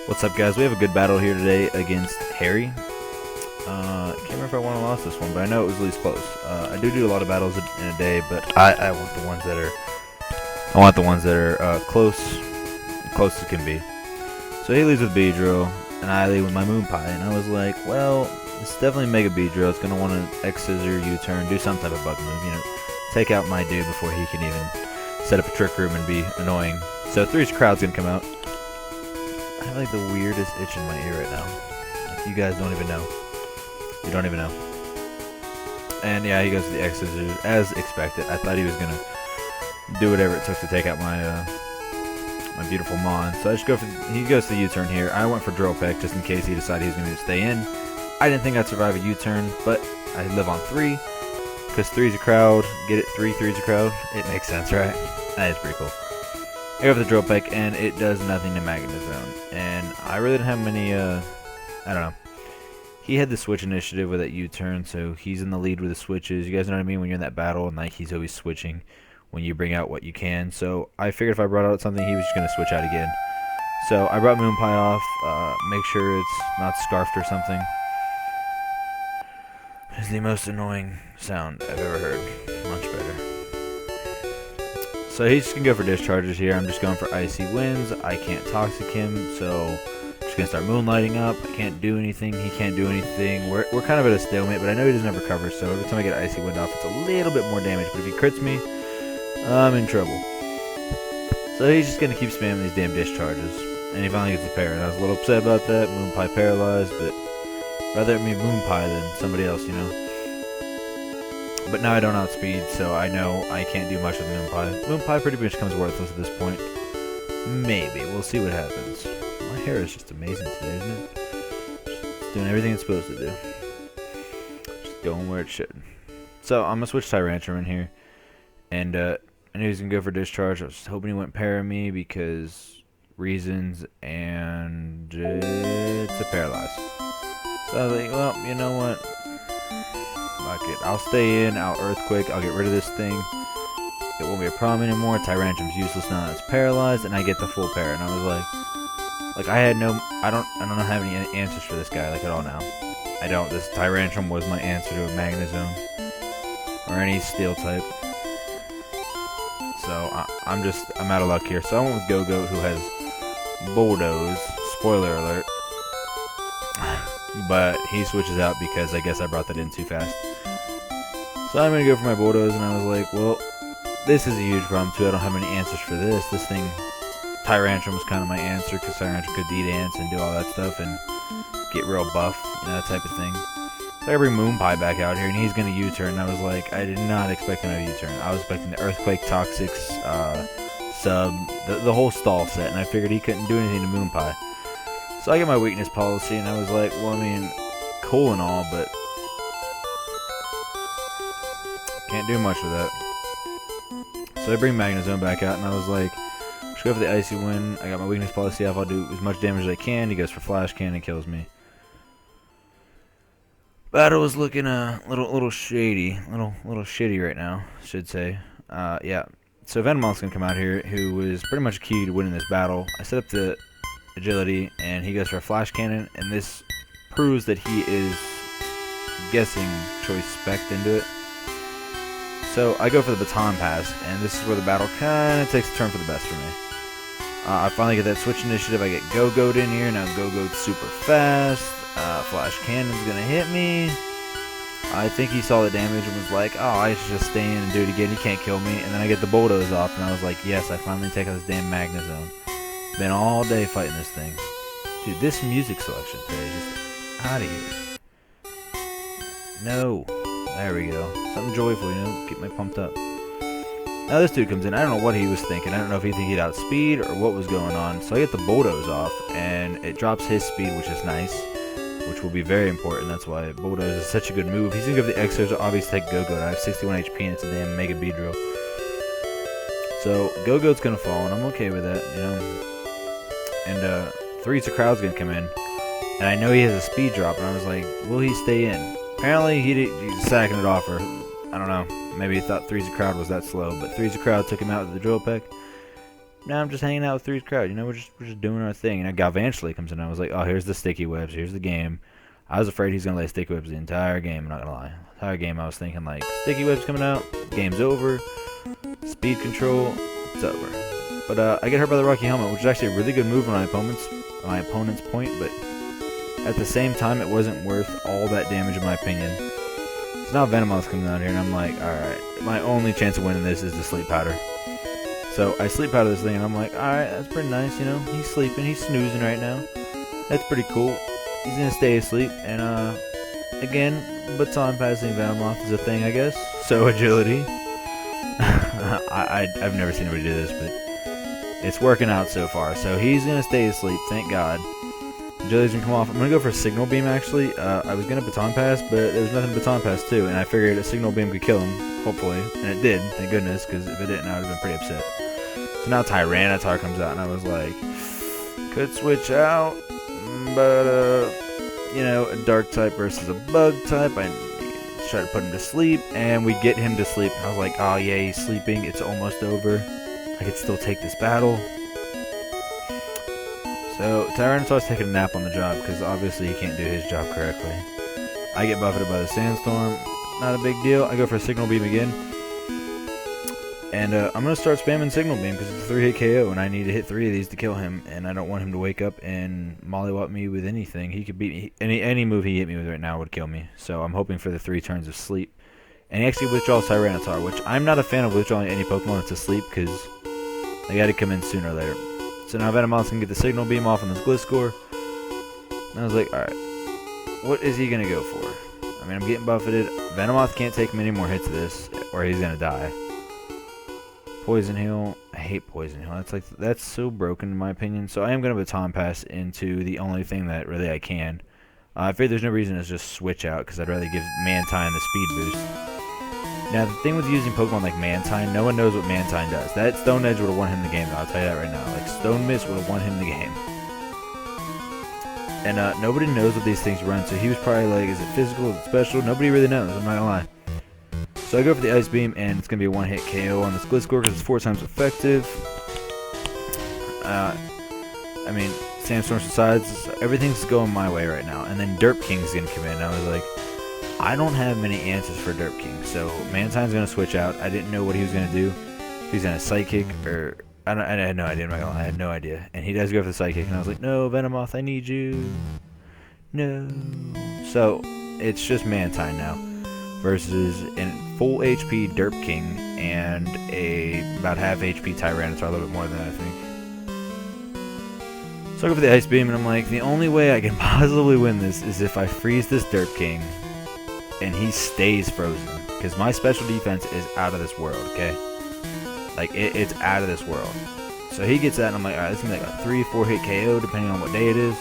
What's up, guys? We have a good battle here today against Harry. I can't remember if I won or lost this one, but I know it was at least close. I do a lot of battles in a day, but I want the ones that are close as can be. So he leads with Beedrill, and I lead with my Moon Pie, and I was like, well, it's definitely Mega Beedrill. It's gonna want to X Scissor, U-turn, do some type of bug move, take out my dude before he can even set up a trick room and be annoying. So Three's Crowd's gonna come out. I have like the weirdest itch in my ear right now. Like, you guys don't even know. You don't even know. And yeah, he goes to the X Scissors as expected. I thought he was gonna do whatever it took to take out my my beautiful Mon. So I just he goes to the U-turn here. I went for Drill Peck just in case he decided he was gonna stay in. I didn't think I'd survive a U-turn, but I live on 3 because 3's a crowd. Get it? 3's a crowd. It makes sense, right? That is pretty cool. I go for the Drill Peck, and it does nothing to Magnet Zone. And I really didn't have many, I don't know. He had the switch initiative with that U-turn, so he's in the lead with the switches. You guys know what I mean? When you're in that battle, and like he's always switching when you bring out what you can. So I figured if I brought out something, he was just going to switch out again. So I brought Moon Pie off, make sure it's not scarfed or something. It's the most annoying sound I've ever heard. Much better. So he's just going to go for discharges here. I'm just going for Icy Winds. I can't Toxic him, so I'm just going to start Moonlighting up. I can't do anything. He can't do anything. We're kind of at a stalemate, but I know he doesn't have recover, so every time I get Icy Wind off, it's a little bit more damage. But if he crits me, I'm in trouble. So he's just going to keep spamming these damn discharges. And he finally gets the parry. And I was a little upset about that. Moon Pie paralyzed, but rather it be Moon Pie than somebody else, you know. But now I don't outspeed, so I know I can't do much with Moon Pie. Moon Pie pretty much comes worthless at this point. Maybe. We'll see what happens. My hair is just amazing today, isn't it? It's doing everything it's supposed to do. Just going where it should. So I'm going to switch Tyrantrum in here. And I knew he was going to go for Discharge. I was hoping he wouldn't parry me because reasons, and it's a Paralyze. So I was like, well, you know what? Fuck it. I'll stay in, I'll Earthquake, I'll get rid of this thing. It won't be a problem anymore. Tyrantrum's useless now that it's paralyzed, and I get the full pair. And I was like I had no, I don't have any answers for this guy, like at all now. I don't. This Tyrantrum was my answer to a Magnet Zone or any Steel type. So I'm out of luck here. So I went with Go-Goat, who has Bulldoze. Spoiler alert. But he switches out because I guess I brought that in too fast. So I'm going to go for my Bulldoze, and I was like, well, this is a huge problem too. I don't have any answers for this. This thing, Tyrantrum was kind of my answer because Tyrantrum could D-dance and do all that stuff and get real buff, that type of thing. So I bring Moon Pie back out here, and he's going to U-turn, and I was like, I did not expect him to U-turn. I was expecting the Earthquake, Toxics, Sub, the whole stall set, and I figured he couldn't do anything to Moon Pie. So I get my weakness policy, and I was like, well, I mean, cool and all, but can't do much with that. So I bring Magnet Zone back out, and I was like, let's go for the Icy Wind. I got my weakness policy off. I'll do as much damage as I can. He goes for Flash Cannon, kills me. Battle was looking a little shady, little shitty right now, I should say. Yeah. So Venomoth's gonna come out here, who was pretty much key to winning this battle. I set up the agility, and he goes for a Flash Cannon, and this proves that he is guessing choice spec'd into it. So I go for the Baton Pass, and this is where the battle kind of takes a turn for the best for me. I finally get that switch initiative. I get Go-Goat in here. Now Go-Goat's super fast. Flash Cannon's gonna hit me. I think he saw the damage and was like, oh, I should just stay in and do it again. He can't kill me. And then I get the Bulldoze off, and I was like, yes, I finally take out this damn Magnet Zone. Been all day fighting this thing. Dude, this music selection today is just out of here. No. There we go. Something joyful, get me pumped up. Now this dude comes in. I don't know what he was thinking. I don't know if he think he'd outspeed or what was going on. So I get the Bulldoze off, and it drops his speed, which is nice. Which will be very important. That's why Bulldoze is such a good move. He's going to give the X-Scissor, obviously take Go-Goat. I have 61 HP, and it's a damn Mega Beedrill. So Go-Goat's going to fall, and I'm okay with that, And Three's a Crowd's going to come in. And I know he has a speed drop, and I was like, will he stay in? Apparently, he's sacking it off, or I don't know. Maybe he thought Three's a Crowd was that slow. But Three's a Crowd took him out with the Drill Peck. now I'm just hanging out with Three's crowd. You know, we're just doing our thing. And Galvantula comes in. And I was like, oh, here's the sticky webs. Here's the game. I was afraid he's gonna lay sticky webs the entire game. I'm not gonna lie. The entire game, I was thinking like, sticky webs coming out. Game's over. Speed control. It's over. But I get hurt by the Rocky Helmet, which is actually a really good move on my opponent's point. But at the same time, it wasn't worth all that damage in my opinion. So now Venomoth's coming out here, and I'm like, alright, my only chance of winning this is to sleep powder. So I sleep powder this thing, and I'm like, alright, that's pretty nice, you know. He's sleeping, he's snoozing right now. That's pretty cool. He's gonna stay asleep, and again, baton passing Venomoth is a thing, I guess. So agility. I've never seen anybody do this, but it's working out so far. So he's gonna stay asleep, thank God. Agility's gonna come off. I'm gonna go for a signal beam actually. I was gonna baton pass, but there was nothing to baton pass too, and I figured a signal beam could kill him, hopefully, and it did, thank goodness, because if it didn't, I would have been pretty upset. So now Tyranitar comes out, and I was like, could switch out, but you know, a dark type versus a bug type. I try to put him to sleep, and we get him to sleep. I was like, oh yeah, he's sleeping. It's almost over. I could still take this battle. So Tyranitar's taking a nap on the job because obviously he can't do his job correctly. I get buffeted by the sandstorm. Not a big deal. I go for a signal beam again. And I'm going to start spamming signal beam because it's a 3-hit KO and I need to hit 3 of these to kill him. And I don't want him to wake up and mollywop me with anything. He could beat me. Any move he hit me with right now would kill me. So I'm hoping for the 3 turns of sleep. And he actually withdraws Tyranitar, which I'm not a fan of withdrawing any Pokemon that's asleep because they got to come in sooner or later. So now Venomoth's going to get the signal beam off on this Gliscor. And I was like, alright, what is he going to go for? I mean, I'm getting buffeted. Venomoth can't take many more hits of this or he's going to die. Poison Heal. I hate Poison Heal. That's so broken in my opinion. So I am going to baton pass into the only thing that really I can. I figure there's no reason to just switch out because I'd rather give Mantine the speed boost. Now the thing with using Pokemon like Mantine, no one knows what Mantine does. That Stone Edge would have won him the game though, I'll tell you that right now. Like Stone Mist would have won him the game. And nobody knows what these things run, so he was probably like, is it physical, is it special? Nobody really knows, I'm not gonna lie. So I go for the Ice Beam, and it's going to be a one-hit KO on this Gliscor because it's 4 times effective. I mean, Sandstorm subsides, everything's going my way right now. And then Derp King's going to come in, and I was like, I don't have many answers for Derp King. So Mantine's going to switch out. I didn't know what he was going to do. If he's going to Psychic, or... I had no idea, I'm not gonna lie, I had no idea. And he does go for the Psychic, and I was like, no, Venomoth, I need you. No. So, it's just Mantine now. Versus a full HP Derp King and a about half HP Tyranitar, a little bit more than that, I think. So I go for the Ice Beam, and I'm like, the only way I can possibly win this is if I freeze this Derp King and he stays frozen. Because my special defense is out of this world, okay? Like, it's out of this world. So he gets that, and I'm like, alright, this is going to be like a 3-4 hit KO, depending on what day it is.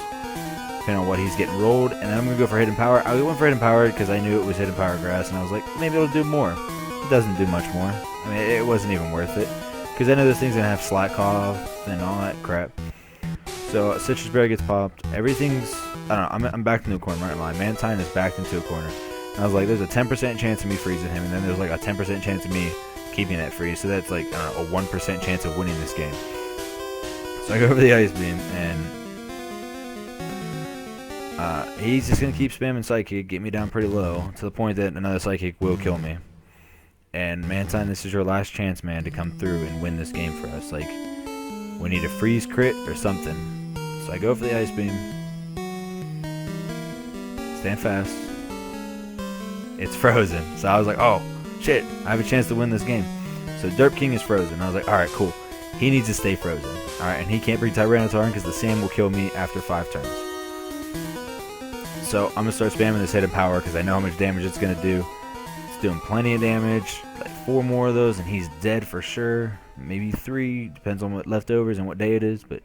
Depending on what he's getting rolled. And then I'm going to go for Hidden Power. I went for Hidden Power because I knew it was Hidden Power Grass, and I was like, maybe it'll do more. It doesn't do much more. I mean, it wasn't even worth it. Because I know this thing's going to have Slack Off and all that crap. So, Citrus Berry gets popped. Everything's, I don't know, I'm backed into a corner, right? My Mantine is backed into a corner. And I was like, there's a 10% chance of me freezing him, and then there's like a 10% chance of me keeping that freeze. So that's like, I don't know, a 1% chance of winning this game. So I go over the Ice Beam, and he's just going to keep spamming Psychic, get me down pretty low, to the point that another Psychic will kill me. And Mantine, this is your last chance, man, to come through and win this game for us. Like, we need a freeze crit or something. So I go for the Ice Beam. Stand fast. It's frozen. So I was like, oh, shit, I have a chance to win this game. So Derp King is frozen. I was like, alright, cool. He needs to stay frozen. Alright, and he can't bring Tyranitar in because the Sand will kill me after 5 turns. So I'm going to start spamming this Hidden Power because I know how much damage it's going to do. It's doing plenty of damage. Like 4 more of those and he's dead for sure. Maybe 3. Depends on what leftovers and what day it is. But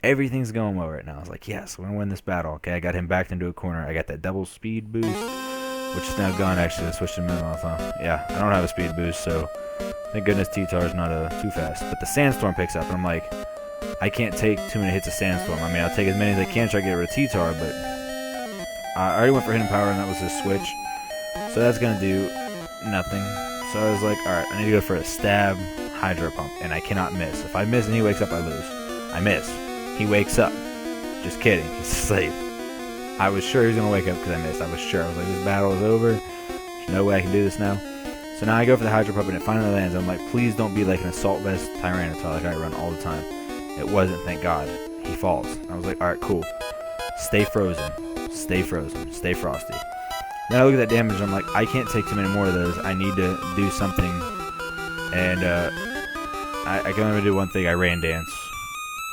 everything's going well right now. I was like, yes, we're going to win this battle. Okay, I got him backed into a corner. I got that double speed boost, which is now gone actually. I switched to Minimoth, huh? Yeah, I don't have a speed boost, so thank goodness T-Tar's not too fast. But the Sandstorm picks up, and I'm like, I can't take too many hits of Sandstorm. I mean, I'll take as many as I can, try to get rid of T-Tar, but I already went for Hidden Power, and that was his switch. So that's going to do nothing. So I was like, alright, I need to go for a Stab, Hydro Pump, and I cannot miss. If I miss and he wakes up, I lose. I miss. He wakes up. Just kidding. He's asleep. I was sure he was going to wake up because I missed. I was sure. I was like, this battle is over. There's no way I can do this now. So now I go for the Hydro Pump, and it finally lands. I'm like, please don't be like an Assault Vest Tyranitar like I run all the time. It wasn't, thank God. He falls. I was like, alright, cool. Stay frozen. Stay frozen. Stay frosty. Then I look at that damage, and I'm like, I can't take too many more of those. I need to do something. And I can only do one thing. I Rain Dance.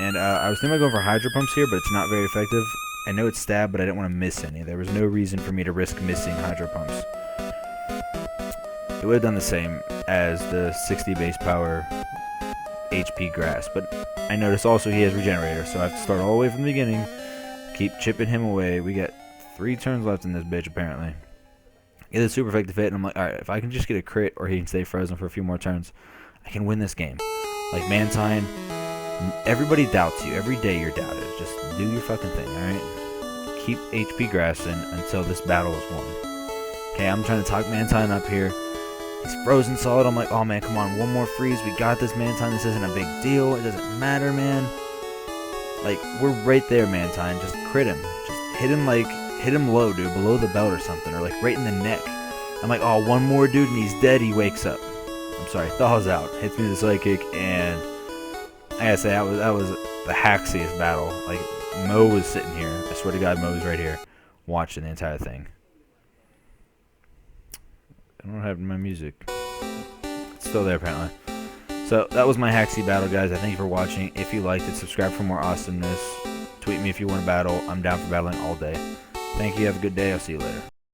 And I was thinking about going for Hydro Pumps here, but it's not very effective. I know it's stab, but I didn't want to miss any. There was no reason for me to risk missing Hydro Pumps. It would have done the same as the 60 base power HP Grass, but I noticed also he has Regenerator, so I have to start all the way from the beginning, keep chipping him away. We got 3 turns left in this bitch, apparently. Get a super effective hit, and I'm like, alright, if I can just get a crit or he can stay frozen for a few more turns, I can win this game. Like, Mantine, everybody doubts you. Every day you're doubted. Just do your fucking thing, alright? Keep HP Grassing until this battle is won. Okay, I'm trying to talk Mantine up here. He's frozen solid. I'm like, oh man, come on, one more freeze. We got this, Mantine. This isn't a big deal. It doesn't matter, man. Like, we're right there, Mantine. Just crit him. Just hit him, like, hit him low, dude, below the belt or something, or like right in the neck. I'm like, oh, one more, dude, and he's dead. He wakes up. I'm sorry, thaws out. Hits me with the Psychic, and I gotta say, that was the haxiest battle. Like, Mo was sitting here. I swear to God, Mo was right here, watching the entire thing. I don't have my music. It's still there, apparently. So, that was my Haxie battle, guys. I thank you for watching. If you liked it, subscribe for more awesomeness. Tweet me if you want a battle. I'm down for battling all day. Thank you. Have a good day. I'll see you later.